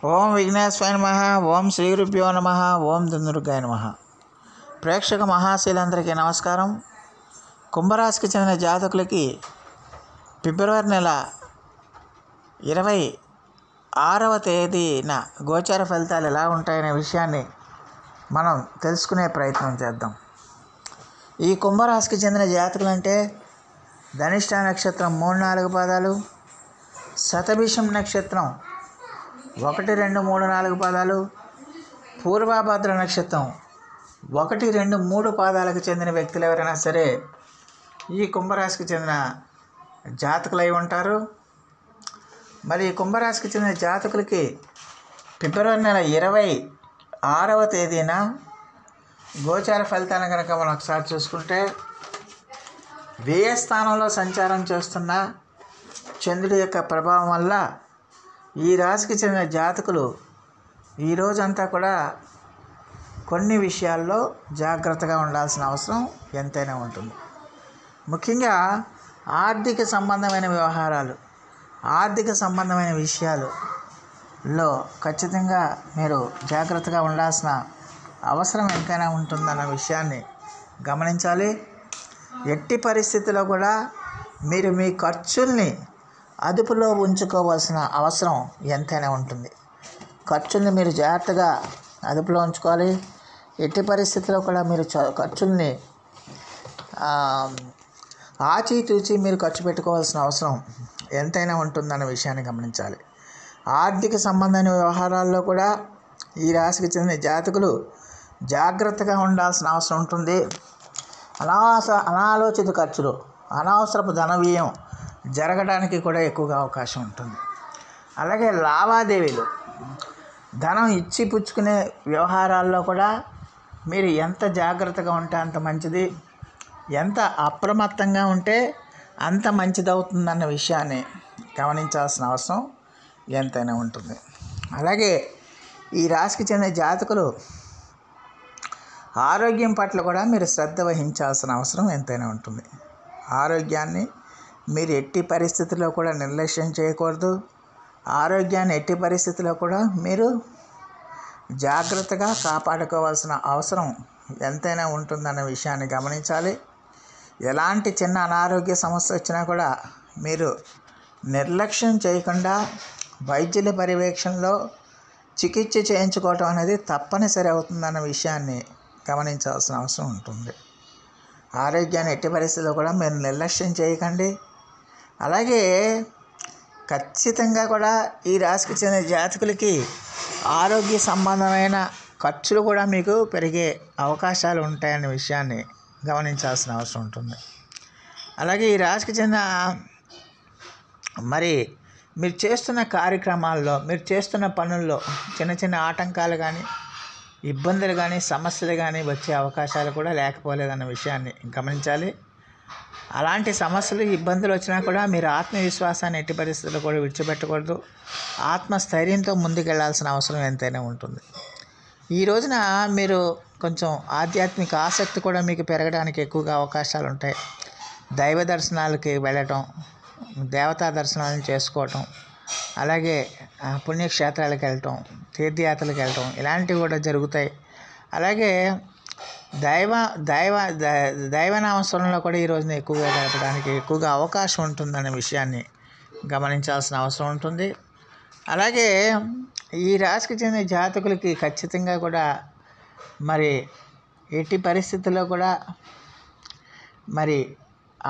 ఓం విఘ్నేశ్వరాయ నమః. ఓం శ్రీ గురుభ్యో నమః. ఓం దుందుర్గాయ నమః. ప్రేక్షక మహాశీలందరికీ నమస్కారం. కుంభరాశికి చెందిన జాతకులకి ఫిబ్రవరి నెల 26వ తేదీన గోచార ఫలితాలు ఎలా ఉంటాయనే విషయాన్ని మనం తెలుసుకునే ప్రయత్నం చేద్దాం. ఈ కుంభరాశికి చెందిన జాతకులు అంటే ధనిష్ట నక్షత్రం 3-4 పాదాలు, శతభిషం నక్షత్రం 1, 2, 3, 4 పాదాలు, పూర్వభద్ర నక్షత్రం 1, 2, 3 పాదాలకు చెందిన వ్యక్తులు ఎవరైనా సరే ఈ కుంభరాశికి చెందిన జాతకులై ఉంటారు. మరి ఈ కుంభరాశికి చెందిన జాతకులకి ఫిబ్రవరి నెల 26వ తేదీన గోచార ఫలితాలను కనుక మనం ఒకసారి చూసుకుంటే, వ్యయ స్థానంలో సంచారం చేస్తున్న చంద్రుడి యొక్క ప్రభావం వల్ల ఈ రాశికి చెందిన జాతకులు ఈ రోజంతా కూడా కొన్ని విషయాల్లో జాగ్రత్తగా ఉండాల్సిన అవసరం ఎంతైనా ఉంటుంది. ముఖ్యంగా ఆర్థిక సంబంధమైన వ్యవహారాలు, ఆర్థిక సంబంధమైన విషయాలలో ఖచ్చితంగా మీరు జాగ్రత్తగా ఉండాల్సిన అవసరం ఎంతైనా ఉంటుందన్న విషయాన్ని గమనించాలి. ఎట్టి పరిస్థితుల్లో కూడా మీరు మీ ఖర్చుల్ని అదుపులో ఉంచుకోవాల్సిన అవసరం ఎంతైనా ఉంటుంది. ఖర్చుల్ని మీరు జాగ్రత్తగా అదుపులో ఉంచుకోవాలి. ఎట్టి పరిస్థితుల్లో కూడా మీరు ఖర్చుల్ని ఆచితూచి మీరు ఖర్చు పెట్టుకోవాల్సిన అవసరం ఎంతైనా ఉంటుందన్న విషయాన్ని గమనించాలి. ఆర్థిక సంబంధమైన వ్యవహారాల్లో కూడా ఈ రాశికి చెందిన జాతకులు జాగ్రత్తగా ఉండాల్సిన అవసరం ఉంటుంది. అనాలోచిత ఖర్చులు, అనవసరపు ధన వ్యయం జరగడానికి కూడా ఎక్కువగా అవకాశం ఉంటుంది. అలాగే లావాదేవీలు, ధనం ఇచ్చి పుచ్చుకునే వ్యవహారాల్లో కూడా మీరు ఎంత జాగ్రత్తగా ఉంటే అంత మంచిది, ఎంత అప్రమత్తంగా ఉంటే అంత మంచిదవుతుందన్న విషయాన్ని గమనించాల్సిన అవసరం ఎంతైనా ఉంటుంది. అలాగే ఈ రాశికి చెందిన జాతకులు ఆరోగ్యం పట్ల కూడా మీరు శ్రద్ధ వహించాల్సిన అవసరం ఎంతైనా ఉంటుంది. ఆరోగ్యాన్ని మీరు ఎట్టి పరిస్థితుల్లో కూడా నిర్లక్ష్యం చేయకూడదు. ఆరోగ్యాన్ని ఎట్టి పరిస్థితుల్లో కూడా మీరు జాగ్రత్తగా కాపాడుకోవాల్సిన అవసరం ఎంతైనా ఉంటుందన్న విషయాన్ని గమనించాలి. ఎలాంటి చిన్న అనారోగ్య సమస్య వచ్చినా కూడా మీరు నిర్లక్ష్యం చేయకుండా వైద్యుల పర్యవేక్షణలో చికిత్స చేయించుకోవటం అనేది తప్పనిసరి అవుతుందన్న విషయాన్ని గమనించాల్సిన అవసరం ఉంటుంది. ఆరోగ్యాన్ని ఎట్టి పరిస్థితుల్లో కూడా మీరు నిర్లక్ష్యం చేయకండి. అలాగే ఖచ్చితంగా కూడా ఈ రాశికి చెందిన జాతకులకి ఆరోగ్య సంబంధమైన ఖర్చులు కూడా మీకు పెరిగే అవకాశాలు ఉంటాయనే విషయాన్ని గమనించాల్సిన అవసరం ఉంటుంది. అలాగే ఈ రాశికి చెందిన మీరు చేస్తున్న కార్యక్రమాల్లో, మీరు చేస్తున్న పనుల్లో చిన్న చిన్న ఆటంకాలు కానీ, ఇబ్బందులు కానీ, సమస్యలు కానీ వచ్చే అవకాశాలు కూడా లేకపోలేదన్న విషయాన్ని గమనించాలి. అలాంటి సమస్యలు, ఇబ్బందులు వచ్చినా కూడా మీరు ఆత్మవిశ్వాసాన్ని ఎట్టి పరిస్థితుల్లో కూడా విడిచిపెట్టకూడదు. ఆత్మస్థైర్యంతో ముందుకెళ్లాల్సిన అవసరం ఎంతైనా ఉంటుంది. ఈ రోజున మీరు కొంచెం ఆధ్యాత్మిక ఆసక్తి కూడా మీకు పెరగడానికి ఎక్కువగా అవకాశాలు ఉంటాయి. దైవ దర్శనాలకి వెళ్ళటం, దేవతా దర్శనాలను చేసుకోవటం, అలాగే పుణ్యక్షేత్రాలకు వెళ్ళటం, తీర్థయాత్రలకు వెళ్ళటం ఇలాంటివి కూడా జరుగుతాయి. అలాగే దైవనామస్మరణలో కూడా ఈ రోజున ఎక్కువగా గడపడానికి ఎక్కువగా అవకాశం ఉంటుందనే విషయాన్ని గమనించాల్సిన అవసరం ఉంటుంది. అలాగే ఈ రాశికి చెందిన జాతకులకి ఖచ్చితంగా కూడా ఎట్టి పరిస్థితుల్లో కూడా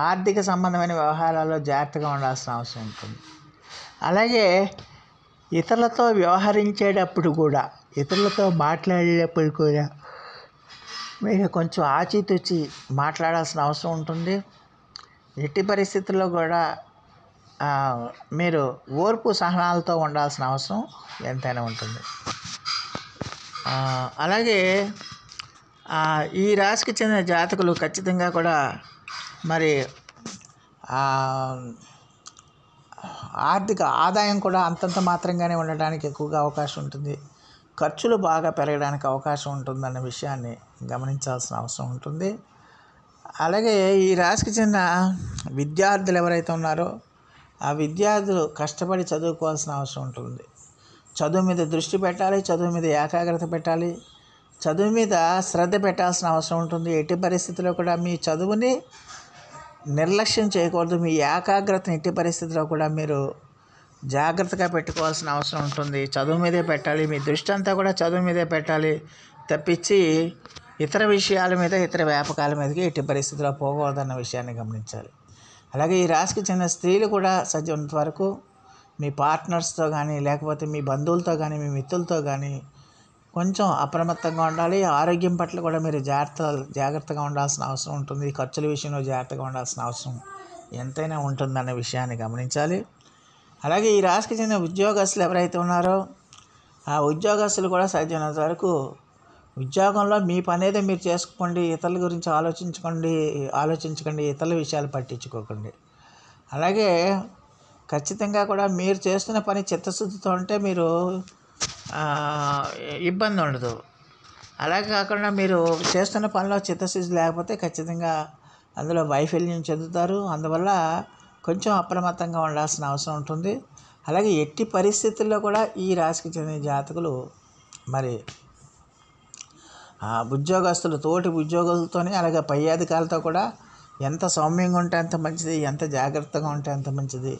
ఆర్థిక సంబంధమైన వ్యవహారాల్లో జాగ్రత్తగా ఉండాల్సిన అవసరం ఉంటుంది. అలాగే ఇతరులతో వ్యవహరించేటప్పుడు కూడా, ఇతరులతో మాట్లాడేటప్పుడు కూడా మీరు కొంచెం ఆచితూచి మాట్లాడాల్సిన అవసరం ఉంటుంది. ఎట్టి పరిస్థితుల్లో కూడా మీరు ఓర్పు సహనాలతో ఉండాల్సిన అవసరం ఎంతైనా ఉంటుంది. అలాగే ఈ రాశికి చెందిన జాతకులు ఖచ్చితంగా కూడా ఆర్థిక ఆదాయం కూడా అంతంత మాత్రంగానే ఉండడానికి ఎక్కువగా అవకాశం ఉంటుంది. ఖర్చులు బాగా పెరగడానికి అవకాశం ఉంటుందన్న విషయాన్ని గమనించాల్సిన అవసరం ఉంటుంది. అలాగే ఈ రాశికి చెందిన విద్యార్థులు ఎవరైతే ఉన్నారో ఆ విద్యార్థులు కష్టపడి చదువుకోవాల్సిన అవసరం ఉంటుంది. చదువు మీద దృష్టి పెట్టాలి, చదువు మీద ఏకాగ్రత పెట్టాలి, చదువు మీద శ్రద్ధ పెట్టాల్సిన అవసరం ఉంటుంది. ఎట్టి పరిస్థితుల్లో కూడా మీ చదువుని నిర్లక్ష్యం చేయకూడదు. మీ ఏకాగ్రతను ఎట్టి పరిస్థితుల్లో కూడా మీరు జాగ్రత్తగా పెట్టుకోవాల్సిన అవసరం ఉంటుంది. చదువు మీదే పెట్టాలి, మీ దృష్టి అంతా కూడా చదువు మీదే పెట్టాలి తప్పించి ఇతర విషయాల మీద, ఇతర వ్యాపకాల మీదకి ఎట్టి పరిస్థితుల్లో పోకూడదన్న విషయాన్ని గమనించాలి. అలాగే ఈ రాశికి చెందిన స్త్రీలు కూడా సాధ్యమైనంత వరకు మీ పార్ట్నర్స్తో కానీ, లేకపోతే మీ బంధువులతో కానీ, మీ మిత్రులతో కానీ కొంచెం అప్రమత్తంగా ఉండాలి. ఆరోగ్యం పట్ల కూడా మీరు జాగ్రత్తగా ఉండాల్సిన అవసరం ఉంటుంది. ఖర్చుల విషయంలో జాగ్రత్తగా ఉండాల్సిన అవసరం ఎంతైనా ఉంటుందన్న విషయాన్ని గమనించాలి. అలాగే ఈ రాశికి చెందిన ఉద్యోగస్తులు ఎవరైతే ఉన్నారో ఆ ఉద్యోగస్తులు కూడా సాధ్యమైనంత వరకు ఉద్యోగంలో మీ పని ఏదో మీరు చేసుకోండి, ఇతరుల గురించి ఆలోచించకండి, ఇతరుల విషయాలు పట్టించుకోకండి. అలాగే ఖచ్చితంగా కూడా మీరు చేస్తున్న పని చిత్తశుద్ధితో ఉంటే మీరు ఇబ్బంది ఉండదు. అలాగే కాకుండా మీరు చేస్తున్న పనిలో చిత్తశుద్ధి లేకపోతే ఖచ్చితంగా అందులో వైఫల్యం చెందుతారు. అందువల్ల కొంచెం అప్రమత్తంగా ఉండాల్సిన అవసరం ఉంటుంది. అలాగే ఎట్టి పరిస్థితుల్లో కూడా ఈ రాశికి చెందిన జాతకులు మరి ఉద్యోగస్తులు తోటి ఉద్యోగులతోనే, అలాగే పై అధికారులతో కూడా ఎంత సౌమ్యంగా ఉంటే అంత మంచిది, ఎంత జాగ్రత్తగా ఉంటే అంత మంచిది,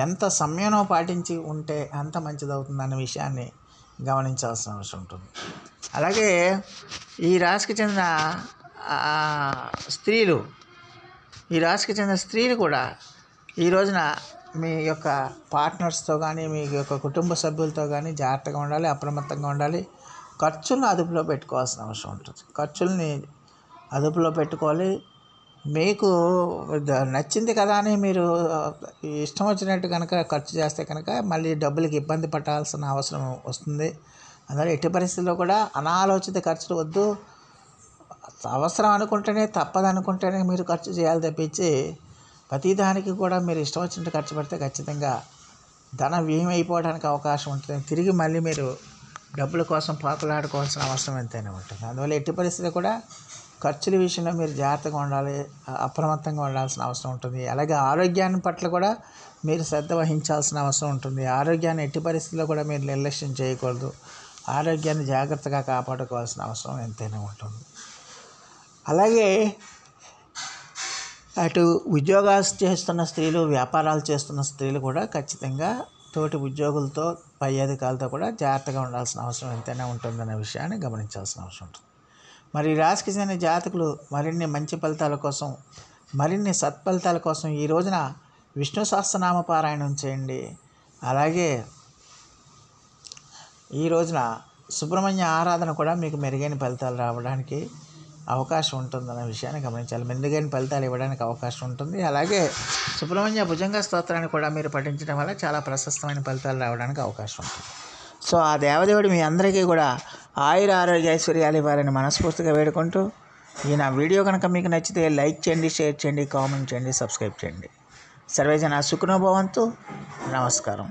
ఎంత సంయమనం పాటించి ఉంటే అంత మంచిది అవుతుందన్న విషయాన్ని గమనించాల్సిన అవసరం ఉంటుంది. అలాగే ఈ రాశికి చెందిన స్త్రీలు కూడా ఈ రోజున మీ యొక్క పార్ట్నర్స్తో కానీ, మీ యొక్క కుటుంబ సభ్యులతో కానీ జాగ్రత్తగా ఉండాలి, అప్రమత్తంగా ఉండాలి. ఖర్చులను అదుపులో పెట్టుకోవాల్సిన అవసరం ఉంటుంది. ఖర్చుల్ని అదుపులో పెట్టుకోవాలి. మీకు నచ్చింది కదా అని మీరు ఇష్టం వచ్చినట్టు కనుక ఖర్చు చేస్తే కనుక మళ్ళీ డబ్బులకి ఇబ్బంది పడాల్సిన అవసరం వస్తుంది. అందువల్ల ఎట్టి పరిస్థితుల్లో కూడా అనాలోచిత ఖర్చులు వద్దు. అవసరం అనుకుంటేనే, తప్పదనుకుంటేనే మీరు ఖర్చు చేయాలి తప్పించి ప్రతిదానికి కూడా మీరు ఇష్టం వచ్చినట్టు ఖర్చు పెడితే ఖచ్చితంగా ధనం వ్యయం అయిపోవడానికి అవకాశం ఉంటుంది. తిరిగి మళ్ళీ మీరు డబ్బుల కోసం పాకులాడుకోవాల్సిన అవసరం ఎంతైనా ఉంటుంది. అందువల్ల ఎట్టి పరిస్థితుల్లో కూడా ఖర్చుల విషయంలో మీరు జాగ్రత్తగా ఉండాలి, అప్రమత్తంగా ఉండాల్సిన అవసరం ఉంటుంది. అలాగే ఆరోగ్యాన్ని పట్ల కూడా మీరు శ్రద్ధ వహించాల్సిన అవసరం ఉంటుంది. ఆరోగ్యాన్ని ఎట్టి పరిస్థితుల్లో కూడా మీరు నిర్లక్ష్యం చేయకూడదు. ఆరోగ్యాన్ని జాగ్రత్తగా కాపాడుకోవాల్సిన అవసరం ఎంతైనా ఉంటుంది. అలాగే అటు ఉద్యోగాలు చేస్తున్న స్త్రీలు, వ్యాపారాలు చేస్తున్న స్త్రీలు కూడా ఖచ్చితంగా తోటి ఉద్యోగులతో, పై అధికారులతో కూడా జాగ్రత్తగా ఉండాల్సిన అవసరం ఎంతైనా ఉంటుందనే విషయాన్ని గమనించాల్సిన అవసరం ఉంటుంది. మరి రాశికి చెందిన జాతకులు మరిన్ని మంచి ఫలితాల కోసం, మరిన్ని సత్ఫలితాల కోసం ఈ రోజున విష్ణు సహస్రనామ పారాయణం చేయండి. అలాగే ఈ రోజున సుబ్రహ్మణ్య ఆరాధన కూడా మీకు మెరుగైన ఫలితాలు రావడానికి అవకాశం ఉంటుందన్న విషయాన్ని గమనించాలి. మెరుగైన ఫలితాలు ఇవ్వడానికి అవకాశం ఉంటుంది. అలాగే సుబ్రహ్మణ్య భుజంగ స్తోత్రాన్ని కూడా మీరు పఠించడం వల్ల చాలా ప్రశస్తమైన ఫలితాలు రావడానికి అవకాశం ఉంటుంది. సో ఆ దేవదేవుడు మీ అందరికీ కూడా ఆయుర ఆరోగ్య ఐశ్వర్యాలు ఇవ్వాలని మనస్ఫూర్తిగా వేడుకుంటూ, ఈ నా వీడియో కనుక మీకు నచ్చితే లైక్ చేయండి, షేర్ చేయండి, కామెంట్ చేయండి, సబ్స్క్రైబ్ చేయండి. సర్వేజన సుఖినో భవంతు. నమస్కారం.